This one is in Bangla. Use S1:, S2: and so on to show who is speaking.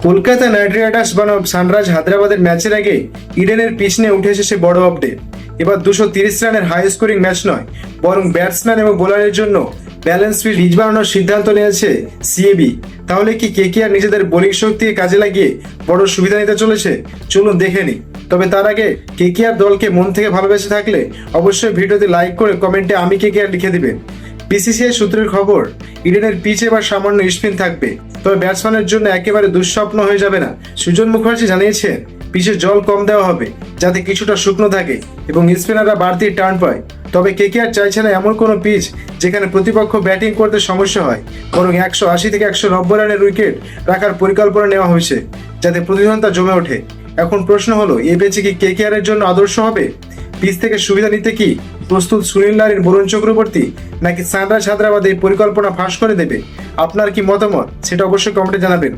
S1: কলকাতা নাইট রাইডার্স বনাম সানরাইজ হায়দ্রাবাদের ম্যাচের আগে ইডেনের পিচ নিয়ে উঠে এসেছে বড় আপডেট। এবার 230 রানের হাই স্কোরিং ম্যাচ নয়, বরং ব্যাটসম্যান এবং বোলারের জন্য ব্যালেন্স পিচ বানানোর সিদ্ধান্ত নিয়েছে সিএবি। তাহলে কি কেকেআর নিজেদের বোলিং শক্তিকে কাজে লাগিয়ে বড় সুবিধা নিতে চলেছে? চলুন দেখে নিই। তবে তার আগে কেকেআর দলকে মন থেকে ভালোবেসে থাকলে অবশ্যই ভিডিওতে লাইক করে কমেন্টে আমি কেকেআর লিখে দিবেন। বিসিসিআই সূত্রের খবর, ইডেনের পিচ এবার সামান্য স্পিন থাকবে, তবে ব্যাটসম্যানের জন্য একেবারে দুঃস্বপ্ন হয়ে যাবে না। সুজন মুখার্জি জানিয়েছেন পিচে জল কম দেওয়া হবে যাতে কিছুটা শুকনো থাকে এবং স্পিনাররা বাড়তি টার্ন পায়। তবে কেকেআর চাইছে না এমন কোনো পিচ যেখানে প্রতিপক্ষ ব্যাটিং করতে সমস্যা হয়, বরং 180 থেকে 190 রানের উইকেট রাখার পরিকল্পনা নেওয়া হয়েছে যাতে প্রতিদ্বন্দ্বিতা জমে ওঠে। এখন প্রশ্ন হলো, এই পিচে কি কেকেআর এর জন্য আদর্শ হবে? পিচ থেকে সুবিধা নিতে কি প্রস্তুত সুনীল নারিন, বরুণ চক্রবর্তী, নাকি সানরাইজ হায়দ্রাবাদ এই পরিকল্পনা ফাঁস করে দেবে? আপনার কি মতামত সেটা অবশ্যই কমেন্টে জানাবেন।